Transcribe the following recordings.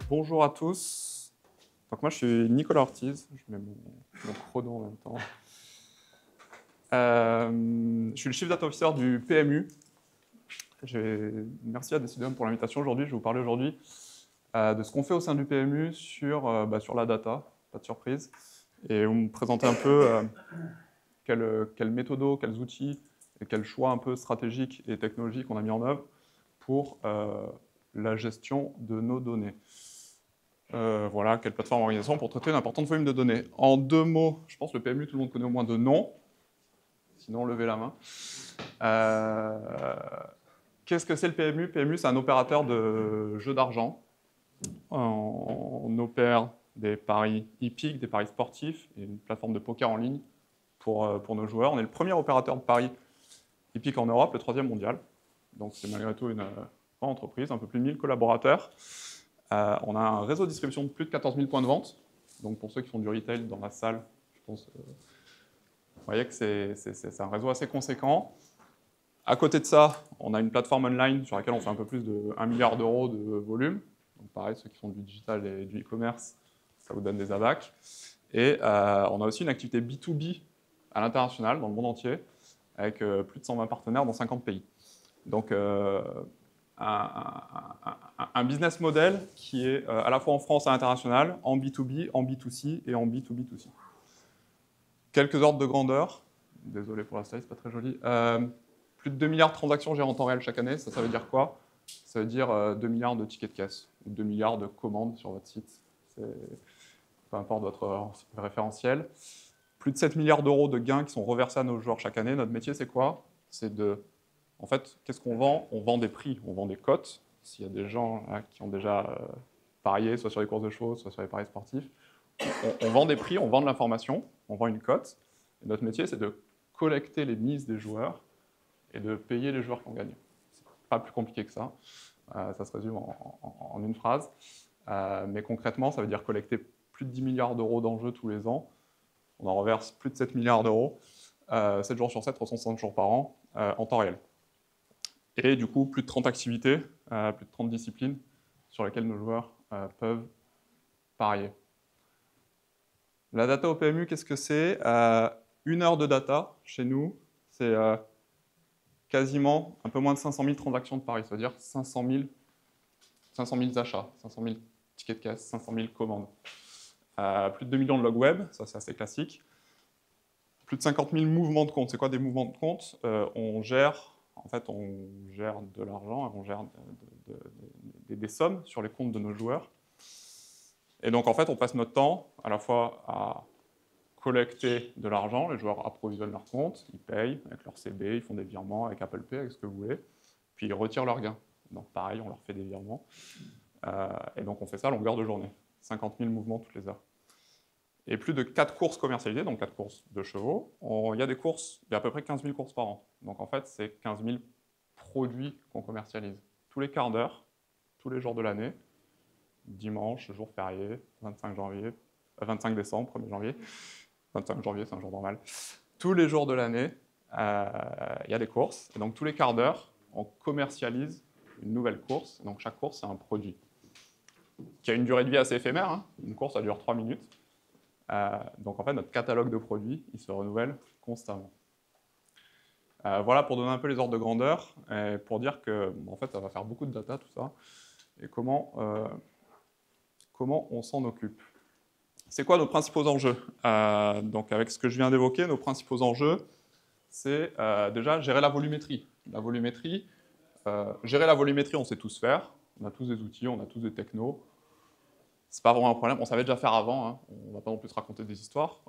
Bonjour à tous. Donc moi, je suis Nicolas Ortiz. Je mets mon chrono en même temps. Je suis le Chief Data Officer du PMU. Merci à Decidium pour l'invitation aujourd'hui. Je vais vous parler aujourd'hui de ce qu'on fait au sein du PMU sur la data, pas de surprise, et vous me présenter un peu quels méthodos, quels outils et quels choix un peu stratégiques et technologiques on a mis en œuvre pour la gestion de nos données. Voilà, quelle plateforme d'organisation pour traiter un important volume de données. En deux mots, je pense que le PMU, tout le monde connaît au moins de nom. Sinon, levez la main. Qu'est-ce que c'est le PMU? PMU, c'est un opérateur de jeux d'argent. On opère des paris hippiques, des paris sportifs, et une plateforme de poker en ligne pour nos joueurs. On est le premier opérateur de paris hippiques en Europe, le troisième mondial. Donc c'est malgré tout une grande entreprise, un peu plus de 1000 collaborateurs. On a un réseau de distribution de plus de 14 000 points de vente. Donc pour ceux qui font du retail dans la salle, je pense, vous voyez que c'est un réseau assez conséquent. À côté de ça, on a une plateforme online sur laquelle on fait un peu plus de 1 milliard d'euros de volume. Donc pareil, ceux qui font du digital et du e-commerce, ça vous donne des abacs. Et on a aussi une activité B2B à l'international, dans le monde entier, avec plus de 120 partenaires dans 50 pays. Donc un business model qui est à la fois en France et à l'international, en B2B, en B2C et en B2B2C. Quelques ordres de grandeur. Désolé pour la slide, c'est pas très joli. Plus de 2 milliards de transactions gérées en temps réel chaque année. Ça veut dire quoi? Ça veut dire 2 milliards de tickets de caisse ou 2 milliards de commandes sur votre site. Peu importe votre référentiel. Plus de 7 milliards d'euros de gains qui sont reversés à nos joueurs chaque année. Notre métier, c'est quoi? C'est de... En fait, qu'est-ce qu'on vend? On vend des prix, on vend des cotes. S'il y a des gens là, qui ont déjà parié, soit sur les courses de chevaux, soit sur les paris sportifs, on vend des prix, on vend de l'information, on vend une cote. Et notre métier, c'est de collecter les mises des joueurs et de payer les joueurs qui ont gagné. C'est pas plus compliqué que ça. Ça se résume en une phrase. Mais concrètement, ça veut dire collecter plus de 10 milliards d'euros d'enjeux tous les ans. On en reverse plus de 7 milliards d'euros, 7 jours sur 7, 360 jours par an, en temps réel. Et du coup, plus de 30 activités, plus de 30 disciplines sur lesquelles nos joueurs peuvent parier. La data au PMU, qu'est-ce que c'est? 1 heure de data, chez nous, c'est quasiment un peu moins de 500 000 transactions de paris, c'est-à-dire 500 000 achats, 500 000 tickets de caisse, 500 000 commandes. Plus de 2 millions de logs web, ça c'est assez classique. Plus de 50 000 mouvements de compte. C'est quoi des mouvements de compte? On gère de l'argent, on gère des sommes sur les comptes de nos joueurs. Et donc, en fait, on passe notre temps à la fois à collecter de l'argent, les joueurs approvisionnent leur compte, ils payent avec leur CB, ils font des virements avec Apple Pay, avec ce que vous voulez, puis ils retirent leurs gains. Donc, pareil, on leur fait des virements. Et donc, on fait ça à longueur de journée. 50 000 mouvements toutes les heures. Et plus de 4 courses commercialisées, donc 4 courses de chevaux. Il y a à peu près 15 000 courses par an. Donc en fait, c'est 15 000 produits qu'on commercialise. Tous les quarts d'heure, tous les jours de l'année, dimanche, jour férié, 25 décembre, 1er janvier. 25 janvier, c'est un jour normal. Tous les jours de l'année, il y a des courses. Et donc tous les quarts d'heure, on commercialise une nouvelle course. Et donc chaque course, c'est un produit qui a une durée de vie assez éphémère. Hein. Une course, ça dure 3 minutes. Donc en fait, notre catalogue de produits, il se renouvelle constamment. Voilà pour donner un peu les ordres de grandeur, et pour dire que en fait, ça va faire beaucoup de data, tout ça, et comment on s'en occupe. C'est quoi nos principaux enjeux? Donc avec ce que je viens d'évoquer, nos principaux enjeux, c'est déjà gérer la volumétrie. Gérer la volumétrie, on sait tous faire. On a tous des outils, on a tous des technos. C'est pas vraiment un problème, on savait déjà faire avant, hein. On ne va pas non plus se raconter des histoires.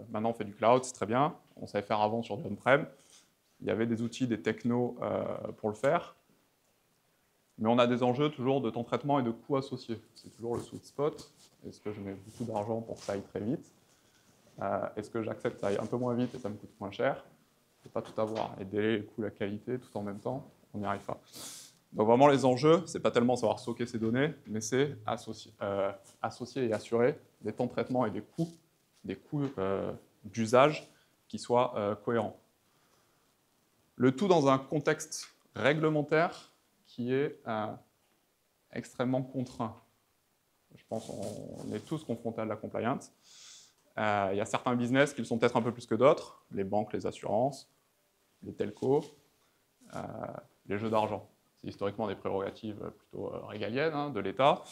Maintenant, on fait du cloud, c'est très bien. On savait faire avant sur du on-prem. Il y avait des outils, des technos pour le faire. Mais on a des enjeux toujours de temps de traitement et de coûts associés. C'est toujours le sweet spot. Est-ce que je mets beaucoup d'argent pour que ça aille très vite? Est-ce que j'accepte que ça aille un peu moins vite et ça me coûte moins cher? Il ne faut pas tout avoir. Les délais, les coûts, la qualité, tout en même temps, on n'y arrive pas. Donc vraiment, les enjeux, c'est pas tellement savoir stocker ces données, mais c'est associer et assurer des temps de traitement et des coûts d'usage qui soient cohérents. Le tout dans un contexte réglementaire qui est extrêmement contraint. Je pense qu'on est tous confrontés à de la compliance. Il y a certains business qui le sont peut-être un peu plus que d'autres, les banques, les assurances, les telcos, les jeux d'argent. C'est historiquement des prérogatives plutôt régaliennes hein, de l'État.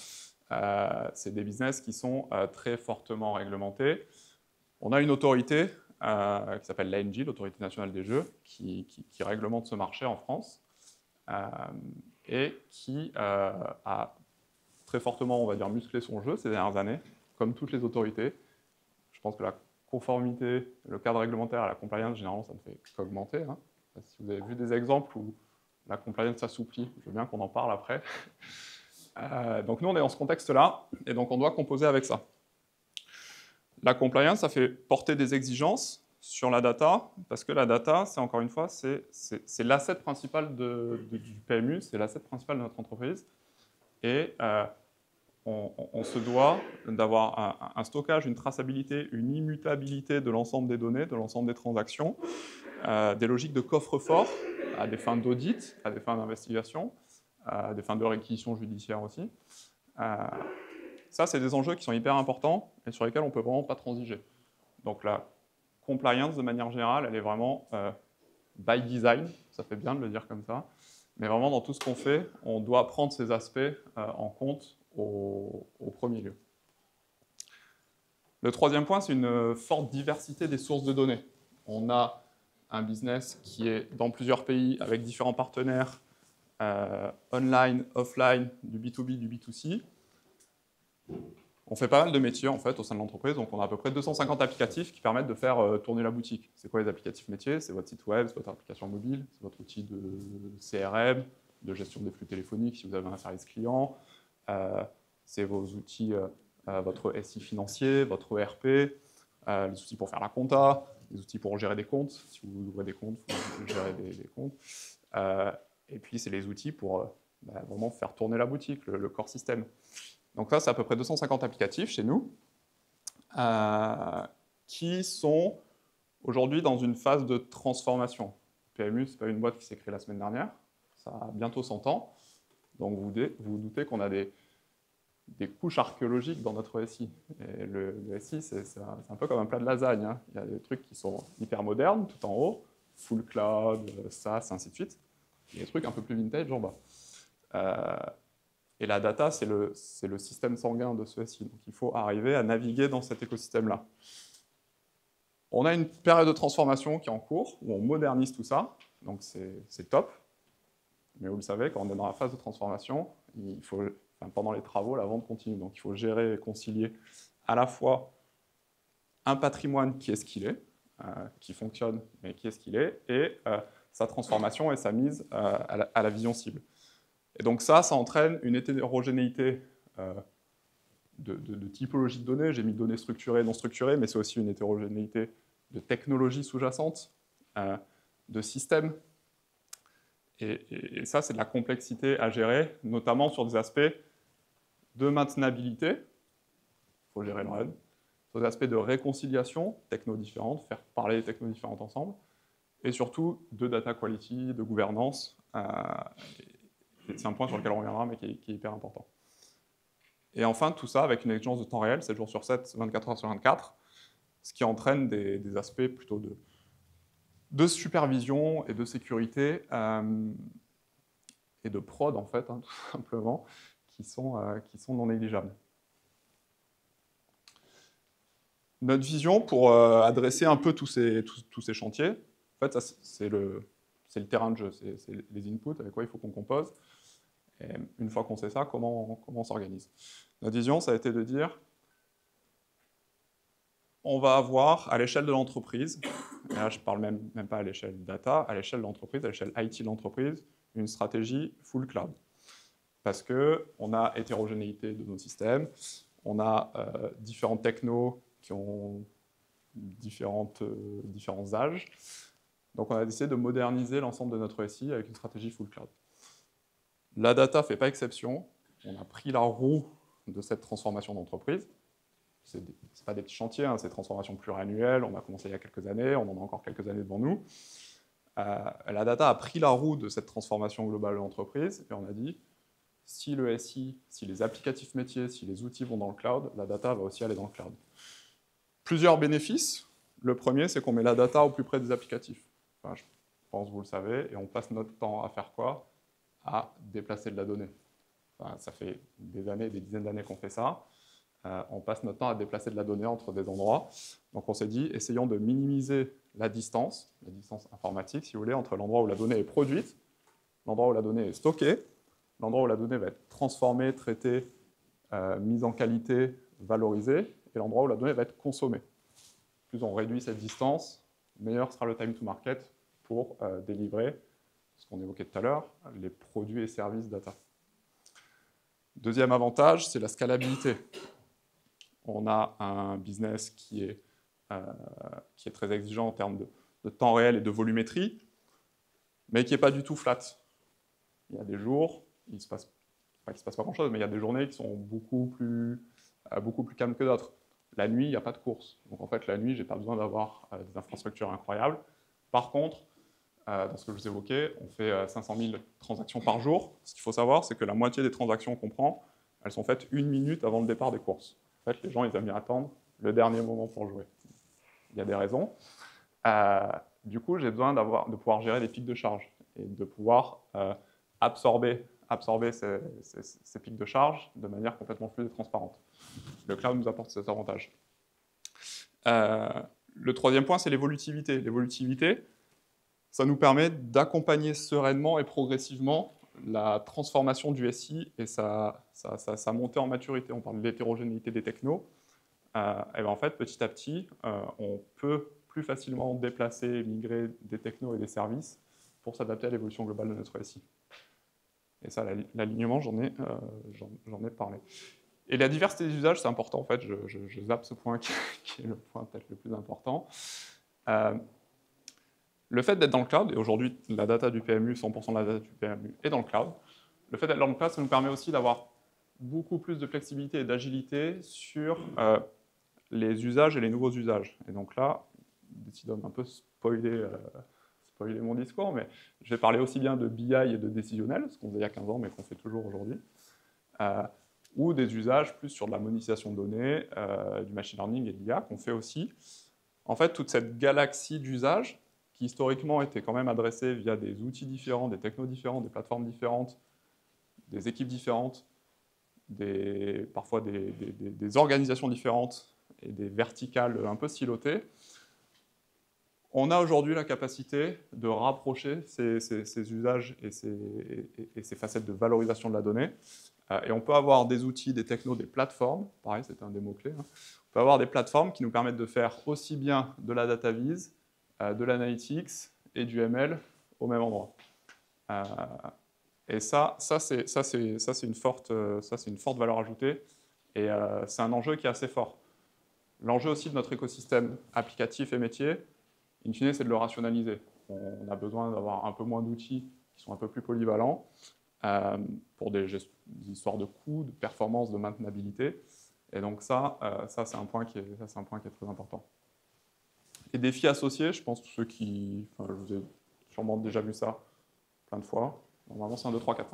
C'est des business qui sont très fortement réglementés. On a une autorité qui s'appelle l'ANJ, l'Autorité nationale des jeux, qui réglemente ce marché en France et qui a très fortement, on va dire, musclé son jeu ces dernières années, comme toutes les autorités. Je pense que la conformité, le cadre réglementaire et la compliance, généralement, ça ne fait qu'augmenter. Hein. Si vous avez vu des exemples où la compliance s'assouplit, je veux bien qu'on en parle après. Donc nous, on est dans ce contexte-là, et donc on doit composer avec ça. La compliance, ça fait porter des exigences sur la data, parce que la data, c'est encore une fois, c'est l'asset principal du PMU, c'est l'asset principal de notre entreprise, et on se doit d'avoir un stockage, une traçabilité, une immutabilité de l'ensemble des données, de l'ensemble des transactions, des logiques de coffre-fort à des fins d'audit, à des fins d'investigation, à des fins de réquisition judiciaire aussi. Ça, c'est des enjeux qui sont hyper importants et sur lesquels on ne peut vraiment pas transiger. Donc la compliance, de manière générale, elle est vraiment by design, ça fait bien de le dire comme ça, mais vraiment dans tout ce qu'on fait, on doit prendre ces aspects en compte au premier lieu. Le troisième point, c'est une forte diversité des sources de données. On a un business qui est dans plusieurs pays avec différents partenaires, online, offline, du B2B, du B2C. On fait pas mal de métiers en fait au sein de l'entreprise, donc on a à peu près 250 applicatifs qui permettent de faire tourner la boutique. C'est quoi les applicatifs métiers? C'est votre site web, c'est votre application mobile, c'est votre outil de CRM, de gestion des flux téléphoniques si vous avez un service client, c'est vos outils, votre SI financier, votre ERP, les outils pour faire la compta, les outils pour gérer des comptes, si vous ouvrez des comptes, vous gérez des comptes, et puis c'est les outils pour vraiment faire tourner la boutique, le core system. Donc ça, c'est à peu près 250 applicatifs chez nous, qui sont aujourd'hui dans une phase de transformation. PMU, ce n'est pas une boîte qui s'est créée la semaine dernière, ça a bientôt 100 ans, donc vous vous doutez qu'on a des couches archéologiques dans notre SI. Et le SI, c'est un peu comme un plat de lasagne, hein. Il y a des trucs qui sont hyper modernes, tout en haut, full cloud, SaaS, ainsi de suite, et des trucs un peu plus vintage en bas. Et la data, c'est le système sanguin de ce SI. Donc il faut arriver à naviguer dans cet écosystème-là. On a une période de transformation qui est en cours, où on modernise tout ça, donc c'est top. Mais vous le savez, quand on est dans la phase de transformation, pendant les travaux, la vente continue. Donc il faut gérer et concilier à la fois un patrimoine qui est ce qu'il est, qui fonctionne, mais qui est ce qu'il est, et sa transformation et sa mise à la vision cible. Et donc ça entraîne une hétérogénéité de typologie de données. J'ai mis données structurées, non structurées, mais c'est aussi une hétérogénéité de technologies sous-jacentes, de systèmes. Et ça, c'est de la complexité à gérer, notamment sur des aspects de maintenabilité, il faut gérer le run, sur des aspects de réconciliation, techno différentes, faire parler les technos différentes ensemble, et surtout de data quality, de gouvernance. C'est un point sur lequel on reviendra, mais qui est hyper important. Et enfin, tout ça avec une exigence de temps réel, 7 jours sur 7, 24 heures sur 24, ce qui entraîne des aspects plutôt de supervision et de sécurité, et de prod, en fait, hein, tout simplement, qui sont non négligeables. Notre vision pour adresser un peu tous ces chantiers, en fait, c'est le terrain de jeu, c'est les inputs avec quoi il faut qu'on compose. Et une fois qu'on sait ça, comment on s'organise. Notre vision, ça a été de dire, on va avoir à l'échelle de l'entreprise, et là je ne parle même pas à l'échelle data, à l'échelle de l'entreprise, à l'échelle IT de l'entreprise, une stratégie full cloud. Parce qu'on a hétérogénéité de nos systèmes, on a différents technos qui ont différents âges, donc on a décidé de moderniser l'ensemble de notre SI avec une stratégie full cloud. La data ne fait pas exception. On a pris la roue de cette transformation d'entreprise. Ce n'est pas des petits chantiers, hein, c'est des transformations pluriannuelles. On a commencé il y a quelques années, on en a encore quelques années devant nous. La data a pris la roue de cette transformation globale de l'entreprise et on a dit si le SI, si les applicatifs métiers, si les outils vont dans le cloud, la data va aussi aller dans le cloud. Plusieurs bénéfices. Le premier, c'est qu'on met la data au plus près des applicatifs. Enfin, je pense que vous le savez, et on passe notre temps à faire quoi? À déplacer de la donnée. Enfin, ça fait des années, des dizaines d'années qu'on fait ça. On passe notre temps à déplacer de la donnée entre des endroits. Donc on s'est dit, essayons de minimiser la distance informatique, si vous voulez, entre l'endroit où la donnée est produite, l'endroit où la donnée est stockée, l'endroit où la donnée va être transformée, traitée, mise en qualité, valorisée, et l'endroit où la donnée va être consommée. Plus on réduit cette distance, meilleur sera le time to market pour délivrer, ce qu'on évoquait tout à l'heure, les produits et services data. Deuxième avantage, c'est la scalabilité. On a un business qui est très exigeant en termes de temps réel et de volumétrie, mais qui n'est pas du tout flat. Il y a des jours, il ne se passe pas grand-chose, mais il y a des journées qui sont beaucoup plus calmes que d'autres. La nuit, il n'y a pas de course. Donc en fait, la nuit, je n'ai pas besoin d'avoir des infrastructures incroyables. Par contre, dans ce que je vous évoquais, on fait 500 000 transactions par jour. Ce qu'il faut savoir, c'est que la moitié des transactions qu'on prend, elles sont faites 1 minute avant le départ des courses. En fait, les gens, ils aiment bien attendre le dernier moment pour jouer. Il y a des raisons. Du coup, j'ai besoin de pouvoir gérer les pics de charge et de pouvoir absorber ces pics de charge de manière complètement fluide et transparente. Le cloud nous apporte cet avantage. Le troisième point, c'est l'évolutivité. L'évolutivité, ça nous permet d'accompagner sereinement et progressivement la transformation du SI et sa montée en maturité. On parle de l'hétérogénéité des technos. Et ben en fait, petit à petit, on peut plus facilement déplacer, migrer des technos et des services pour s'adapter à l'évolution globale de notre SI. Et ça, l'alignement, j'en ai parlé. Et la diversité des usages, c'est important. En fait, je zappe ce point qui est le point peut-être le plus important. Le fait d'être dans le cloud, et aujourd'hui, la data du PMU, 100% de la data du PMU est dans le cloud, le fait d'être dans le cloud, ça nous permet aussi d'avoir beaucoup plus de flexibilité et d'agilité sur les usages et les nouveaux usages. Et donc là, Decidom un peu spoiler mon discours, mais je vais parler aussi bien de BI et de décisionnel, ce qu'on faisait il y a 15 ans, mais qu'on fait toujours aujourd'hui, ou des usages plus sur de la monétisation de données, du machine learning et de l'IA, qu'on fait aussi. En fait, toute cette galaxie d'usages, qui historiquement était quand même adressée via des outils différents, des technos différents, des plateformes différentes, des équipes différentes, parfois des organisations différentes et des verticales un peu silotées, on a aujourd'hui la capacité de rapprocher ces usages et ces facettes de valorisation de la donnée. Et on peut avoir des outils, des technos, des plateformes, pareil, c'était un des mots-clés, hein. On peut avoir des plateformes qui nous permettent de faire aussi bien de la data viz, de l'analytics et du ML au même endroit. Et ça c'est une forte valeur ajoutée, et c'est un enjeu qui est assez fort. L'enjeu aussi de notre écosystème applicatif et métier, in fine, c'est de le rationaliser. On a besoin d'avoir un peu moins d'outils qui sont un peu plus polyvalents pour des histoires de coûts, de performance, de maintenabilité. Et donc ça c'est un point qui est très important. Les défis associés, je pense que ceux qui... Enfin, je vous ai sûrement déjà vu ça plein de fois. Normalement, c'est 1, 2, 3, 4,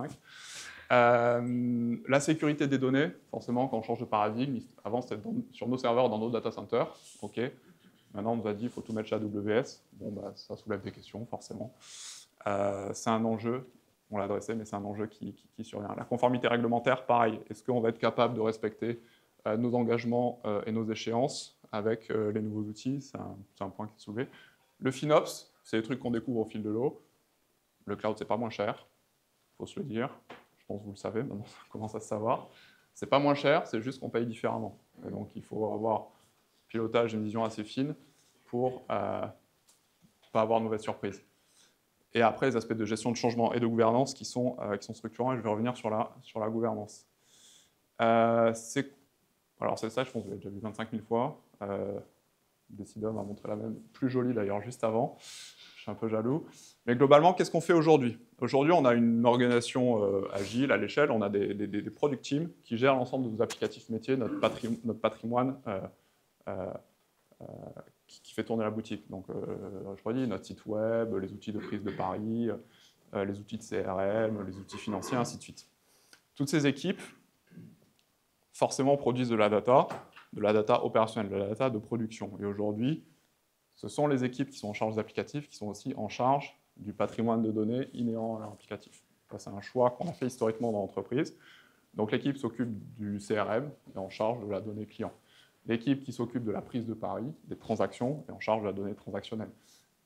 5. La sécurité des données, forcément, quand on change de paradigme, avant c'était sur nos serveurs, dans nos data centers. OK. Maintenant, on nous a dit qu'il faut tout mettre chez AWS. Bon, bah, ça soulève des questions, forcément. C'est un enjeu, on l'a adressé, mais c'est un enjeu qui survient. La conformité réglementaire, pareil. Est-ce qu'on va être capable de respecter nos engagements et nos échéances avec les nouveaux outils? C'est un point qui est soulevé. Le FinOps, c'est des trucs qu'on découvre au fil de l'eau. Le cloud, c'est pas moins cher, il faut se le dire. Je pense que vous le savez, maintenant ça commence à se savoir. C'est pas moins cher, c'est juste qu'on paye différemment. Et donc il faut avoir pilotage et une vision assez fine pour pas avoir de mauvaises surprises. Et après, les aspects de gestion de changement et de gouvernance qui sont structurants, et je vais revenir sur la gouvernance. Alors c'est ça, je pense que vous l'avez déjà vu 25 000 fois. Decidom a montré la même, plus jolie d'ailleurs, juste avant. Je suis un peu jaloux. Mais globalement, qu'est-ce qu'on fait aujourd'hui? Aujourd'hui, on a une organisation agile à l'échelle. On a des product teams qui gèrent l'ensemble de nos applicatifs métiers, notre patrimoine qui fait tourner la boutique. Donc, je redis, notre site web, les outils de prise de pari, les outils de CRM, les outils financiers, ainsi de suite. Toutes ces équipes, forcément, produisent de la data opérationnelle, de la data de production. Et aujourd'hui, ce sont les équipes qui sont en charge des applicatifs qui sont aussi en charge du patrimoine de données inhérent à leur applicatif. Ça, c'est un choix qu'on a fait historiquement dans l'entreprise. Donc l'équipe s'occupe du CRM et en charge de la donnée client. L'équipe qui s'occupe de la prise de pari, des transactions, est en charge de la donnée transactionnelle.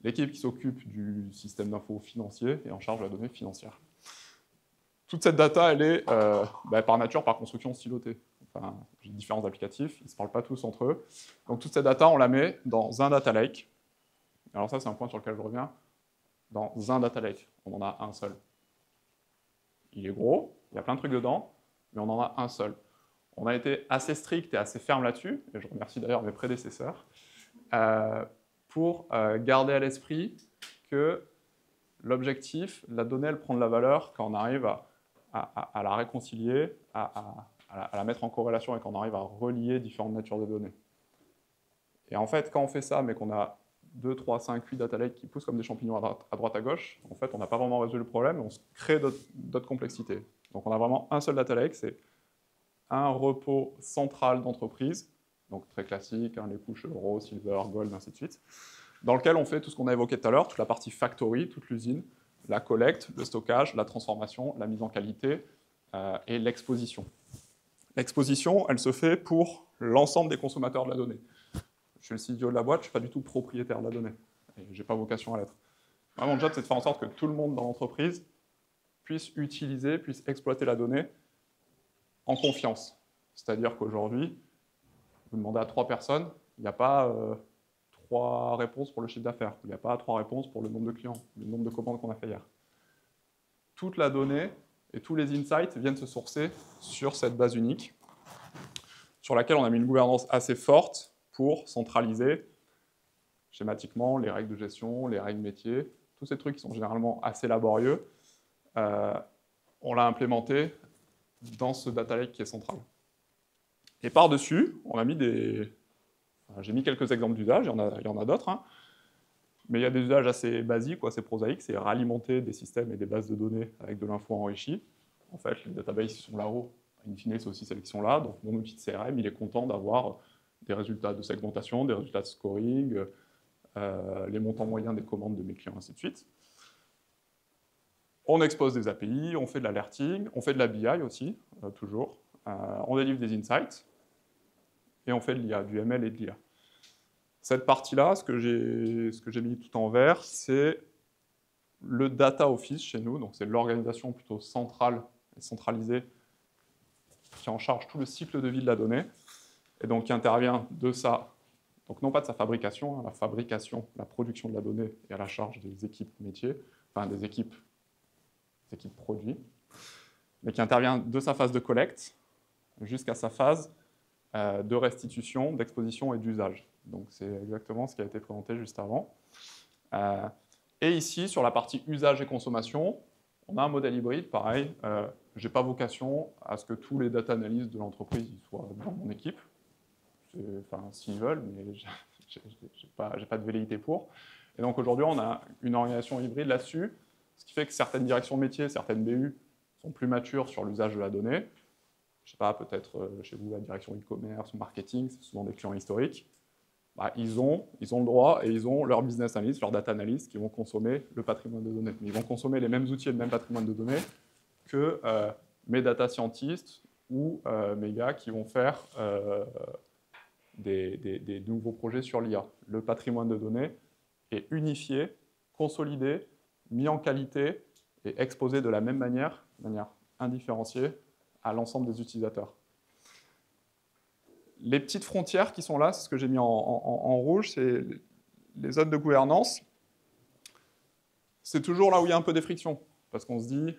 L'équipe qui s'occupe du système d'info financier est en charge de la donnée financière. Toute cette data, elle est par nature, par construction silotée. Enfin, j'ai différents applicatifs, ils ne se parlent pas tous entre eux. Donc toute cette data, on la met dans un data lake. Alors ça, c'est un point sur lequel je reviens. Dans un data lake, on en a un seul. Il est gros, il y a plein de trucs dedans, mais on en a un seul. On a été assez strict et assez ferme là-dessus, et je remercie d'ailleurs mes prédécesseurs, pour garder à l'esprit que l'objectif, la donnée, elle prend de la valeur quand on arrive à la réconcilier, à la mettre en corrélation et quand on arrive à relier différentes natures de données. Et en fait, quand on fait ça, mais qu'on a 2, 3, 5, 8 data lakes qui poussent comme des champignons à droite, à gauche, en fait, on n'a pas vraiment résolu le problème, on se crée d'autres complexités. Donc on a vraiment un seul data lake, c'est un repos central d'entreprise, donc très classique, les couches euro, silver, gold, ainsi de suite, dans lequel on fait tout ce qu'on a évoqué tout à l'heure, toute la partie factory, toute l'usine, la collecte, le stockage, la transformation, la mise en qualité et l'exposition. L'exposition, elle se fait pour l'ensemble des consommateurs de la donnée. Je suis le CTO de la boîte, je ne suis pas du tout propriétaire de la donnée. Et je n'ai pas vocation à l'être. Mon job, c'est de faire en sorte que tout le monde dans l'entreprise puisse utiliser, puisse exploiter la donnée en confiance. C'est-à-dire qu'aujourd'hui, vous demandez à 3 personnes, il n'y a pas 3 réponses pour le chiffre d'affaires, il n'y a pas 3 réponses pour le nombre de clients, le nombre de commandes qu'on a fait hier. Toute la donnée et tous les insights viennent se sourcer sur cette base unique, sur laquelle on a mis une gouvernance assez forte pour centraliser schématiquement les règles de gestion, les règles métiers, tous ces trucs qui sont généralement assez laborieux, on l'a implémenté dans ce data lake qui est central. Et par-dessus, on a mis j'ai mis quelques exemples d'usages, il y en a d'autres, mais il y a des usages assez basiques ou assez prosaïques, c'est ralimenter des systèmes et des bases de données avec de l'info enrichie. En fait, les databases qui sont là-haut, in fine, c'est aussi celles qui sont là, donc mon outil de CRM, il est content d'avoir des résultats de segmentation, des résultats de scoring, les montants moyens des commandes de mes clients, ainsi de suite. On expose des API, on fait de l'alerting, on fait de la BI aussi, toujours. On délivre des insights, et on fait de l'IA, du ML et de l'IA. Cette partie-là, ce que j'ai mis tout en vert, c'est le data office chez nous, donc c'est l'organisation plutôt centrale et centralisée qui en charge tout le cycle de vie de la donnée, et donc qui intervient de ça, donc non pas de sa fabrication, la production de la donnée est à la charge des équipes métiers, enfin des équipes produits, mais qui intervient de sa phase de collecte jusqu'à sa phase de restitution, d'exposition et d'usage. Donc c'est exactement ce qui a été présenté juste avant. Et ici, sur la partie usage et consommation, on a un modèle hybride, pareil. Je n'ai pas vocation à ce que tous les data analysts de l'entreprise soient dans mon équipe. Enfin, s'ils veulent, mais je n'ai pas de velléité pour. Et donc aujourd'hui, on a une organisation hybride là-dessus, ce qui fait que certaines directions métiers, certaines BU sont plus matures sur l'usage de la donnée. Je ne sais pas, peut-être chez vous, la direction e-commerce ou marketing, c'est souvent des clients historiques. Ils ont le droit et ils ont leur business analyst, leur data analyst qui vont consommer le patrimoine de données. Mais ils vont consommer les mêmes outils et le même patrimoine de données que mes data scientists ou mes gars qui vont faire des nouveaux projets sur l'IA. Le patrimoine de données est unifié, consolidé, mis en qualité et exposé de la même manière, de manière indifférenciée, à l'ensemble des utilisateurs. Les petites frontières qui sont là, c'est ce que j'ai mis en rouge, c'est les zones de gouvernance. C'est toujours là où il y a un peu des frictions, parce qu'on se dit,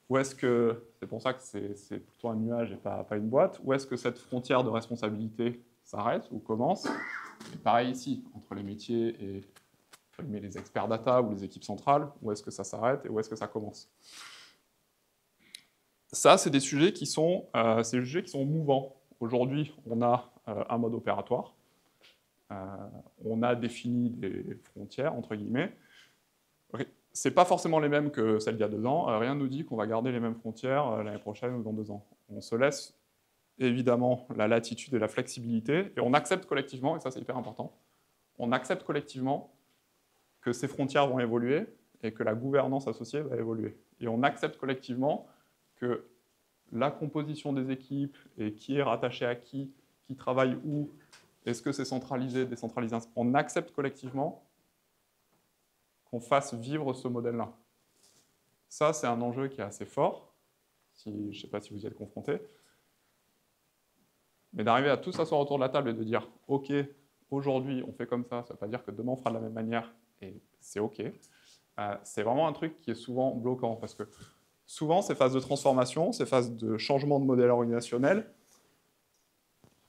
où est-ce que, c'est pour ça que c'est plutôt un nuage et pas une boîte, où est-ce que cette frontière de responsabilité s'arrête ou commence? Et pareil ici, entre les métiers et les experts data ou les équipes centrales, où est-ce que ça s'arrête et où est-ce que ça commence? Ça, c'est des sujets qui sont mouvants. Aujourd'hui, on a un mode opératoire. On a défini des frontières, entre guillemets. c'est pas forcément les mêmes que celles d'il y a 2 ans. Rien ne nous dit qu'on va garder les mêmes frontières l'année prochaine ou dans 2 ans. On se laisse évidemment la latitude et la flexibilité, et on accepte collectivement, et ça c'est hyper important, on accepte collectivement que ces frontières vont évoluer et que la gouvernance associée va évoluer. Et on accepte collectivement que la composition des équipes et qui est rattaché à qui travaille où, est-ce que c'est centralisé, décentralisé, on accepte collectivement qu'on fasse vivre ce modèle-là. Ça, c'est un enjeu qui est assez fort, je ne sais pas si vous y êtes confrontés, mais d'arriver à tous s'asseoir autour de la table et de dire « Ok, aujourd'hui, on fait comme ça ne veut pas dire que demain, on fera de la même manière, et c'est OK », c'est vraiment un truc qui est souvent bloquant, parce que souvent, ces phases de transformation, ces phases de changement de modèle organisationnel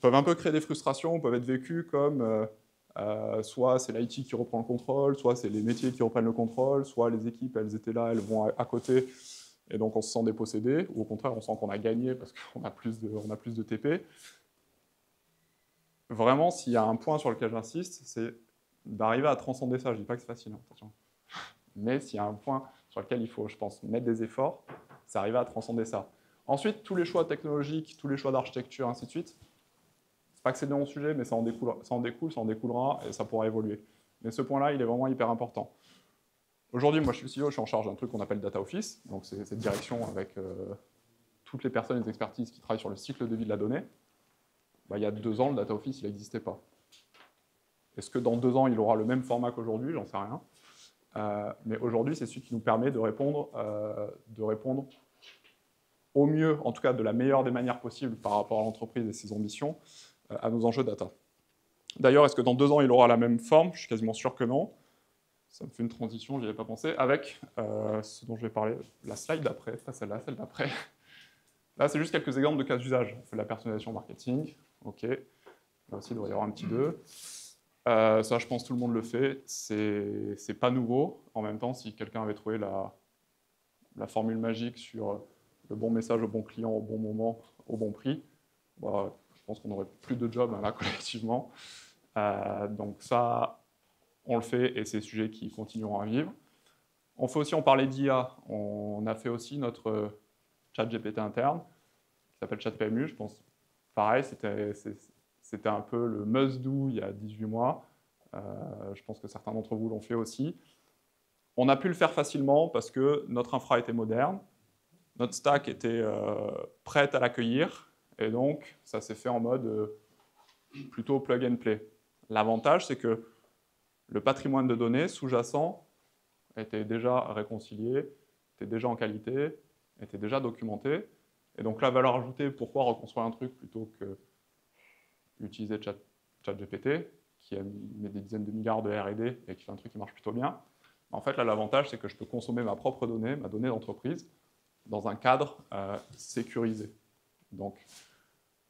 peuvent un peu créer des frustrations, peuvent être vécues comme soit c'est l'IT qui reprend le contrôle, soit c'est les métiers qui reprennent le contrôle, soit les équipes, elles étaient là, elles vont à côté, et donc on se sent dépossédé, ou au contraire, on sent qu'on a gagné parce qu'on a plus de TP. Vraiment, s'il y a un point sur lequel j'insiste, c'est d'arriver à transcender ça. Je ne dis pas que c'est facile, attention. Mais s'il y a un point sur lequel il faut, je pense, mettre des efforts, c'est arriver à transcender ça. Ensuite, tous les choix technologiques, tous les choix d'architecture, ainsi de suite, c'est pas que c'est de mon sujet, mais ça en découlera, et ça pourra évoluer. Mais ce point-là, il est vraiment hyper important. Aujourd'hui, moi, je suis CEO, je suis en charge d'un truc qu'on appelle Data Office, donc c'est cette direction avec toutes les personnes et les expertises qui travaillent sur le cycle de vie de la donnée. Bah, il y a 2 ans, le Data Office, il n'existait pas. Est-ce que dans 2 ans, il aura le même format qu'aujourd'hui? J'en sais rien. Mais aujourd'hui, c'est celui qui nous permet de répondre au mieux, en tout cas de la meilleure des manières possibles par rapport à l'entreprise et ses ambitions, à nos enjeux data. D'ailleurs, est-ce que dans 2 ans, il aura la même forme? Je suis quasiment sûr que non. Ça me fait une transition, j'y avais pas pensé, avec ce dont je vais parler, la slide d'après, pas celle-là, celle d'après. Là, c'est juste quelques exemples de cas d'usage. On fait de la personnalisation marketing, ok. Là aussi, il doit y avoir un petit 2. Ça, je pense, tout le monde le fait. C'est pas nouveau. En même temps, si quelqu'un avait trouvé la formule magique sur le bon message au bon client, au bon moment, au bon prix, bah, je pense qu'on n'aurait plus de job là, collectivement. Donc ça, on le fait, et c'est des sujets qui continueront à vivre. On parlait d'IA, on a fait aussi notre chat GPT interne, qui s'appelle chat PMU, je pense. Pareil, c'était un peu le must-do il y a 18 mois. Je pense que certains d'entre vous l'ont fait aussi. On a pu le faire facilement parce que notre infra était moderne, notre stack était prête à l'accueillir, et donc ça s'est fait en mode plutôt plug and play. L'avantage, c'est que le patrimoine de données sous-jacent était déjà réconcilié, était déjà en qualité, était déjà documenté. Et donc la valeur ajoutée, pourquoi reconstruire un truc plutôt que utiliser ChatGPT, qui met des dizaines de milliards de R&D et qui fait un truc qui marche plutôt bien. En fait, là, l'avantage, c'est que je peux consommer ma propre donnée, ma donnée d'entreprise, dans un cadre sécurisé. Donc,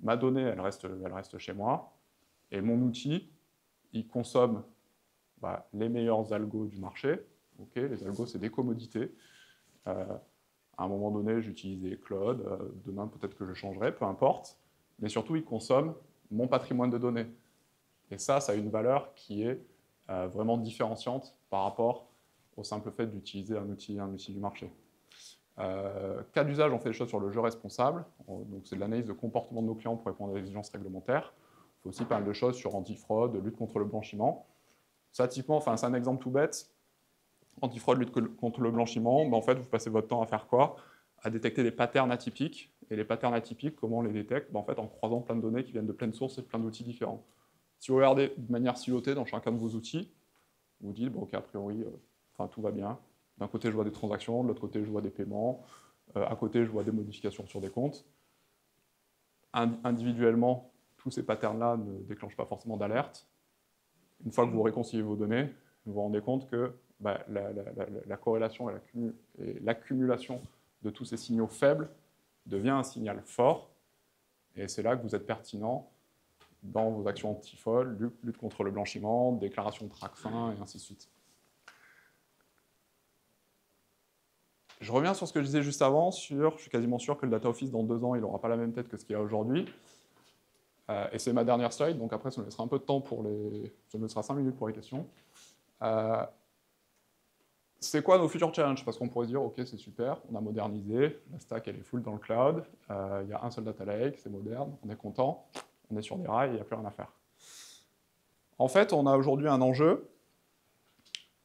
ma donnée, elle reste chez moi, et mon outil, il consomme les meilleurs algos du marché. Okay, les algos, c'est des commodités. À un moment donné, j'utilisais Claude, demain, peut-être que je changerai, peu importe. Mais surtout, il consomme mon patrimoine de données. Et ça a une valeur qui est vraiment différenciante par rapport au simple fait d'utiliser un outil du marché. Cas d'usage, on fait des choses sur le jeu responsable. Donc c'est de l'analyse de comportement de nos clients pour répondre à des exigences réglementaires. On fait aussi pas mal de choses sur antifraude, lutte contre le blanchiment. Ça, typiquement, c'est un exemple tout bête. Antifraude, lutte contre le blanchiment, en fait, vous passez votre temps à faire quoi? À détecter des patterns atypiques. Et les patterns atypiques, comment on les détecte? En fait, en croisant plein de données qui viennent de plein de sources et de plein d'outils différents. Si vous regardez de manière silotée dans chacun de vos outils, vous dites, bon, ok, a priori, tout va bien. D'un côté, je vois des transactions, de l'autre côté, je vois des paiements, à côté, je vois des modifications sur des comptes. Individuellement, tous ces patterns-là ne déclenchent pas forcément d'alerte. Une fois que vous réconciliez vos données, vous vous rendez compte que la corrélation et l'accumulation de tous ces signaux faibles devient un signal fort, et c'est là que vous êtes pertinent dans vos actions anti-fraude, lutte contre le blanchiment, déclaration de TRACFIN, et ainsi de suite. Je reviens sur ce que je disais juste avant, je suis quasiment sûr que le Data Office, dans 2 ans, il n'aura pas la même tête que ce qu'il a aujourd'hui. Et c'est ma dernière slide, donc après, ça me laissera un peu de temps ça me laissera 5 minutes pour les questions. C'est quoi nos futurs challenges? Parce qu'on pourrait se dire, ok, c'est super, on a modernisé, la stack elle est full dans le cloud, il y a un seul data lake, c'est moderne, on est content, on est sur des rails, il n'y a plus rien à faire. En fait, on a aujourd'hui un enjeu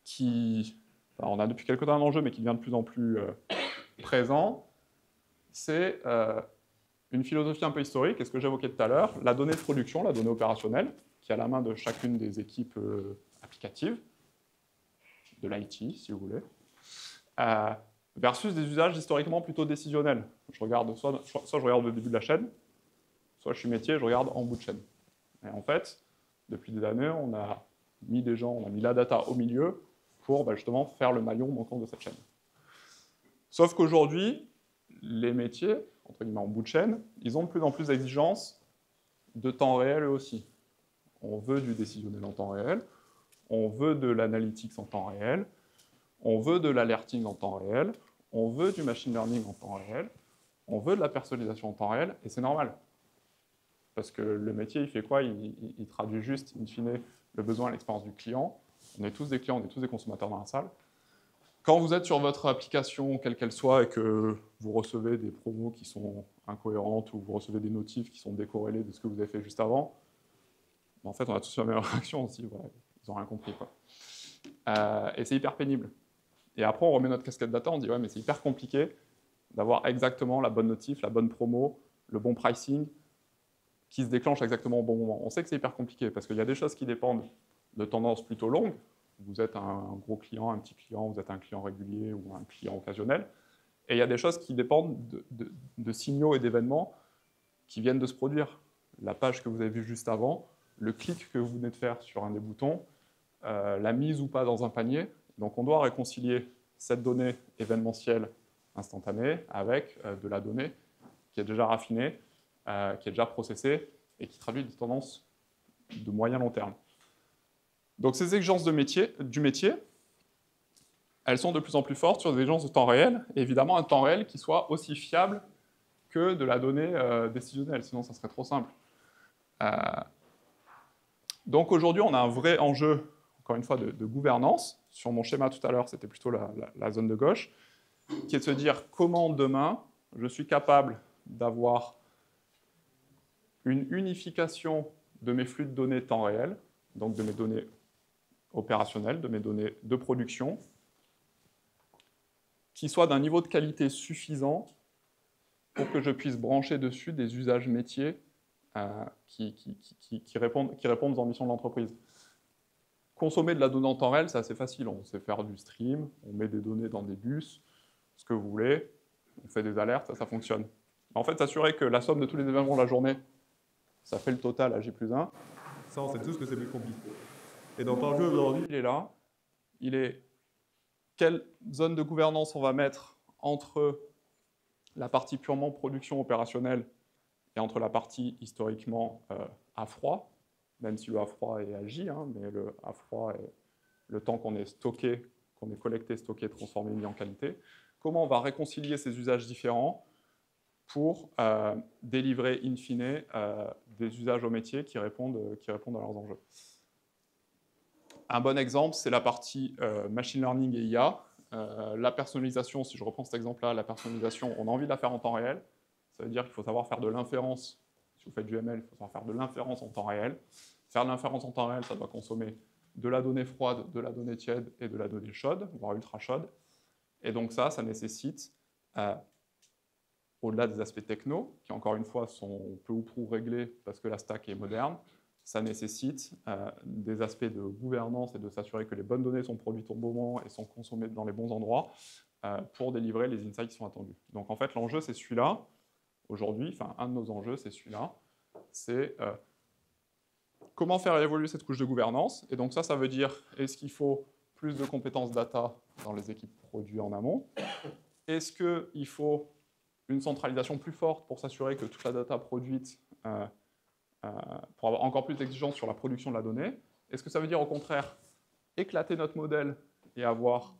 qui... Enfin, on a depuis quelque temps un enjeu, mais qui devient de plus en plus présent. C'est une philosophie un peu historique, et ce que j'évoquais tout à l'heure, la donnée de production, la donnée opérationnelle, qui est à la main de chacune des équipes applicatives, de l'IT, si vous voulez, versus des usages historiquement plutôt décisionnels. Je regarde, soit je regarde le début de la chaîne, soit je suis métier, je regarde en bout de chaîne. Et en fait, depuis des années, on a mis des gens, on a mis la data au milieu pour justement faire le maillon manquant de cette chaîne. Sauf qu'aujourd'hui, les métiers, entre guillemets en bout de chaîne, ils ont de plus en plus d'exigences de temps réel eux aussi. On veut du décisionnel en temps réel, on veut de l'analytics en temps réel, on veut de l'alerting en temps réel, on veut du machine learning en temps réel, on veut de la personnalisation en temps réel, et c'est normal. Parce que le métier, il fait quoi? Il traduit juste, in fine, le besoin à l'expérience du client. On est tous des clients, on est tous des consommateurs dans la salle. Quand vous êtes sur votre application, quelle qu'elle soit, et que vous recevez des promos qui sont incohérentes, ou vous recevez des notifs qui sont décorrélés de ce que vous avez fait juste avant, en fait, on a tous la même réaction aussi. Voilà, ils n'ont rien compris, quoi. Et c'est hyper pénible. Et après, on remet notre casquette data, on dit, ouais, mais c'est hyper compliqué d'avoir exactement la bonne notif, la bonne promo, le bon pricing, qui se déclenche exactement au bon moment. On sait que c'est hyper compliqué, parce qu'il y a des choses qui dépendent de tendances plutôt longues. Vous êtes un gros client, un petit client, vous êtes un client régulier ou un client occasionnel. Et il y a des choses qui dépendent de signaux et d'événements qui viennent de se produire. La page que vous avez vue juste avant, le clic que vous venez de faire sur un des boutons, la mise ou pas dans un panier. Donc on doit réconcilier cette donnée événementielle instantanée avec de la donnée qui est déjà raffinée, qui est déjà processée et qui traduit des tendances de moyen-long terme. Donc ces exigences du métier, elles sont de plus en plus fortes sur des exigences de temps réel, et évidemment un temps réel qui soit aussi fiable que de la donnée décisionnelle, sinon ça serait trop simple. Donc aujourd'hui, on a un vrai enjeu, encore une fois, de gouvernance. Sur mon schéma tout à l'heure, c'était plutôt la zone de gauche, qui est de se dire comment demain, je suis capable d'avoir une unification de mes flux de données temps réel, donc de mes données opérationnelles, de mes données de production, qui soit d'un niveau de qualité suffisant pour que je puisse brancher dessus des usages métiers qui répondent aux ambitions de l'entreprise. Consommer de la donnée en temps réel, c'est assez facile. On sait faire du stream, on met des données dans des bus, ce que vous voulez, on fait des alertes, ça fonctionne. En fait, s'assurer que la somme de tous les événements de la journée, ça fait le total à J+1, ça, on sait tous que c'est plus compliqué. Et donc, l'enjeu aujourd'hui, il est là. Il est quelle zone de gouvernance on va mettre entre la partie purement production opérationnelle et entre la partie historiquement à froid, même si le à froid est agi, hein, mais le à froid est le temps qu'on est stocké, qu'on est collecté, stocké, transformé, mis en qualité. Comment on va réconcilier ces usages différents pour délivrer in fine des usages au métier qui répondent à leurs enjeux. Un bon exemple, c'est la partie machine learning et IA. La personnalisation, si je reprends cet exemple-là, la personnalisation, on a envie de la faire en temps réel. Ça veut dire qu'il faut savoir faire de l'inférence. Si vous faites du ML, il faut savoir faire de l'inférence en temps réel. Faire de l'inférence en temps réel, ça doit consommer de la donnée froide, de la donnée tiède et de la donnée chaude, voire ultra chaude. Et donc ça nécessite, au-delà des aspects techno, qui encore une fois sont peu ou prou réglés parce que la stack est moderne, ça nécessite des aspects de gouvernance et de s'assurer que les bonnes données sont produites au bon moment et sont consommées dans les bons endroits pour délivrer les insights qui sont attendus. Donc en fait, l'enjeu, c'est celui-là. Aujourd'hui, enfin, un de nos enjeux, c'est celui-là. C'est comment faire évoluer cette couche de gouvernance. Et donc ça veut dire, est-ce qu'il faut plus de compétences data dans les équipes produits en amont? Est-ce qu'il faut une centralisation plus forte pour s'assurer que toute la data produite, pour avoir encore plus d'exigences sur la production de la donnée? Est-ce que ça veut dire au contraire éclater notre modèle et avoir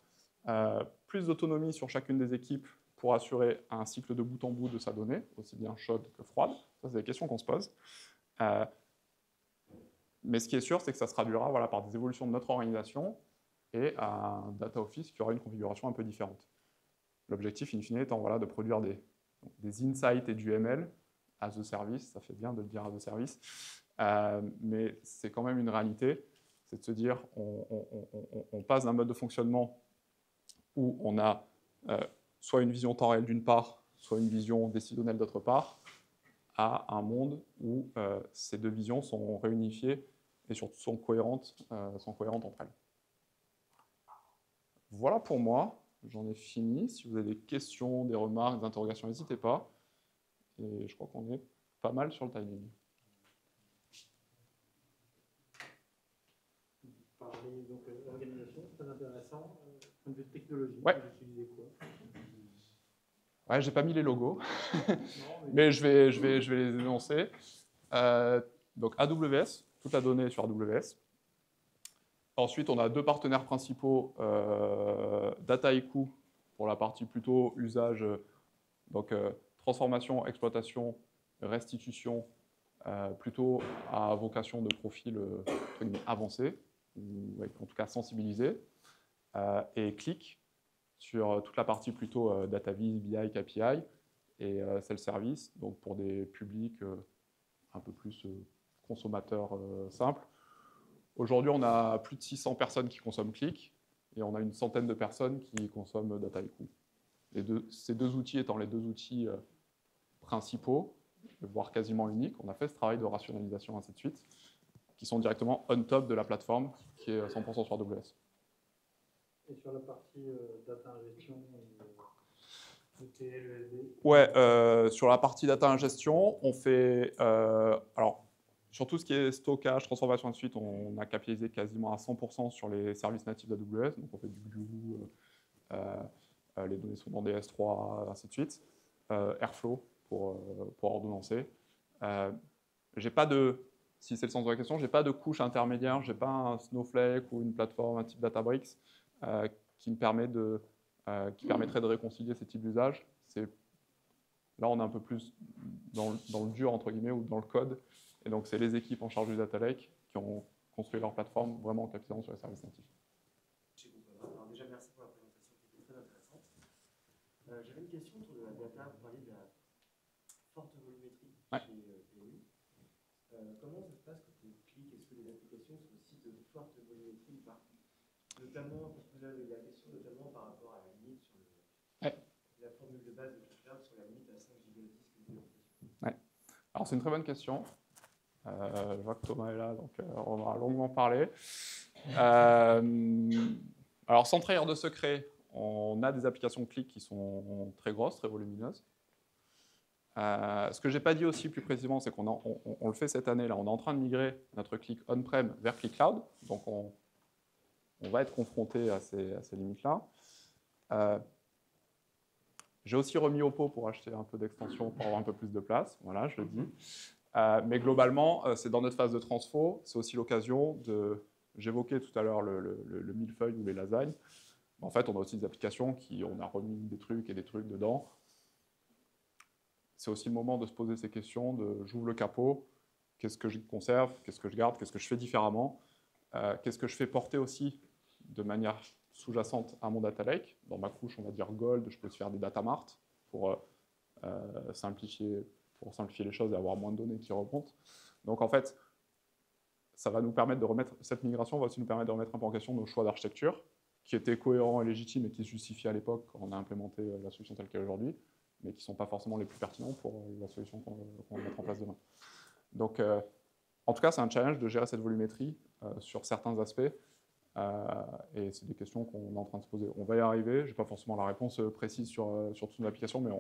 plus d'autonomie sur chacune des équipes pour assurer un cycle de bout en bout de sa donnée, aussi bien chaude que froide? Ça, c'est des questions qu'on se pose. Mais ce qui est sûr, c'est que ça se traduira par des évolutions de notre organisation et à un data office qui aura une configuration un peu différente. L'objectif, in fine, étant voilà, de produire des insights et du ML as a service, ça fait bien de le dire as a service, mais c'est quand même une réalité, c'est de se dire, on passe d'un mode de fonctionnement où on a soit une vision temps réel d'une part, soit une vision décisionnelle d'autre part, à un monde où ces deux visions sont réunifiées et surtout sont cohérentes entre elles. Voilà pour moi, j'en ai fini. Si vous avez des questions, des remarques, des interrogations, n'hésitez pas. Et je crois qu'on est pas mal sur le timing. Vous parlez donc d'organisation, très intéressant. Point de vue de technologie, ouais. vous utilisez quoi? Ouais, j'ai pas mis les logos, non, mais je vais les énoncer. Donc AWS, toute la donnée est sur AWS. Ensuite, on a deux partenaires principaux, Dataiku pour la partie plutôt usage, donc transformation, exploitation, restitution, plutôt à vocation de profil avancé, ou en tout cas sensibilisé, et Qlik sur toute la partie plutôt data vis, BI, KPI, et self-service, donc pour des publics un peu plus consommateurs simples. Aujourd'hui, on a plus de 600 personnes qui consomment Qlik, et on a une centaine de personnes qui consomment Dataiku. Ces deux outils étant les deux outils principaux, voire quasiment uniques, on a fait ce travail de rationalisation, ainsi de suite, qui sont directement on top de la plateforme, qui est 100% sur AWS. Et sur la partie data ingestion, ETL, ESB? Ouais, sur la partie data ingestion, on fait... alors, sur tout ce qui est stockage, transformation, ensuite, on a capitalisé quasiment à 100% sur les services natifs d'AWS. Donc, on fait du Glue, les données sont dans des S3, ainsi de suite. Airflow pour ordonnancer. J'ai pas de... Si c'est le sens de la question, j'ai pas de couche intermédiaire, j'ai pas un Snowflake ou une plateforme, un type Databricks qui permettrait de réconcilier ces types d'usages. Là, on est un peu plus dans le dur, entre guillemets, ou dans le code. Et donc, c'est les équipes en charge du Data Lake qui ont construit leur plateforme vraiment en capitalisant sur les services natifs. Alors déjà, merci pour la présentation qui était très intéressante. J'avais une question autour de la data. Vous parliez de la forte volumétrie chez PMU. Comment ça se passe quand on clique? Est-ce que les applications sont aussi de forte volumétrie ou pas? Notamment, parce que vous avez la question notamment par rapport à la limite sur la formule de base de CloudCloud sur la limite à 5 Go de disque de computation. Ouais. Alors, c'est une très bonne question. Je vois que Thomas est là, donc on va longuement parler. Alors, sans trahir de secret, on a des applications Qlik qui sont très grosses, très volumineuses. Ce que je n'ai pas dit aussi plus précisément, c'est qu'on le fait cette année. Là, on est en train de migrer notre Qlik on-prem vers Qlik Cloud. Donc, on va être confronté à ces limites-là. J'ai aussi remis au pot pour acheter un peu d'extension pour avoir un peu plus de place. Voilà, je le dis. Mais globalement, c'est dans notre phase de transfo. C'est aussi l'occasion de... J'évoquais tout à l'heure le millefeuille ou les lasagnes. En fait, on a aussi des applications on a remis des trucs et des trucs dedans. C'est aussi le moment de se poser ces questions de j'ouvre le capot, qu'est-ce que je conserve, qu'est-ce que je garde, qu'est-ce que je fais différemment, qu'est-ce que je fais porter aussi de manière sous-jacente à mon data lake. Dans ma couche, on va dire gold, je peux aussi faire des data marts pour simplifier les choses et avoir moins de données qui remontent. Donc en fait, ça va nous permettre de remettre, cette migration va aussi nous permettre de remettre un peu en question nos choix d'architecture, qui étaient cohérents et légitimes et qui se justifiaient à l'époque quand on a implémenté la solution telle qu'elle est aujourd'hui, mais qui ne sont pas forcément les plus pertinents pour la solution qu'on va mettre en place demain. Donc, en tout cas, c'est un challenge de gérer cette volumétrie sur certains aspects, et c'est des questions qu'on est en train de se poser. On va y arriver, je n'ai pas forcément la réponse précise sur toute l'application, mais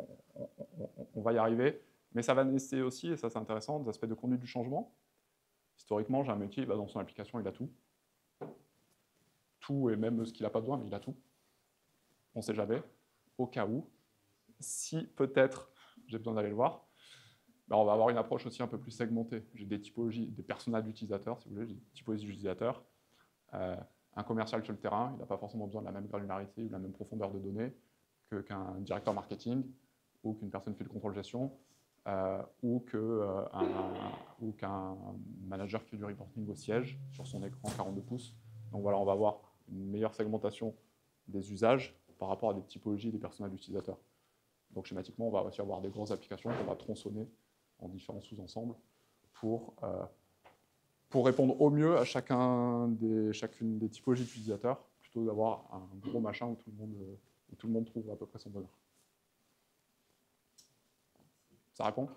on va y arriver. Mais ça va nécessiter aussi, et ça c'est intéressant, des aspects de conduite du changement. Historiquement, j'ai un métier, dans son application, il a tout. Tout, et même ce qu'il n'a pas besoin, mais il a tout. On ne sait jamais, au cas où. Si peut-être j'ai besoin d'aller le voir, on va avoir une approche aussi un peu plus segmentée. J'ai des typologies, des personas d'utilisateurs, si vous voulez, j'ai des typologies d'utilisateurs. Un commercial sur le terrain, il n'a pas forcément besoin de la même granularité ou de la même profondeur de données qu'un directeur marketing ou qu'une personne qui fait le contrôle gestion ou qu'un manager qui fait du reporting au siège sur son écran 42 pouces. Donc voilà, on va avoir une meilleure segmentation des usages par rapport à des typologies des personnels utilisateurs. Donc schématiquement, on va aussi avoir des grosses applications qu'on va tronçonner en différents sous-ensembles pour répondre au mieux à chacune des typologies d'utilisateurs, plutôt d'avoir un gros machin où tout le monde trouve à peu près son bonheur. Ça répond ?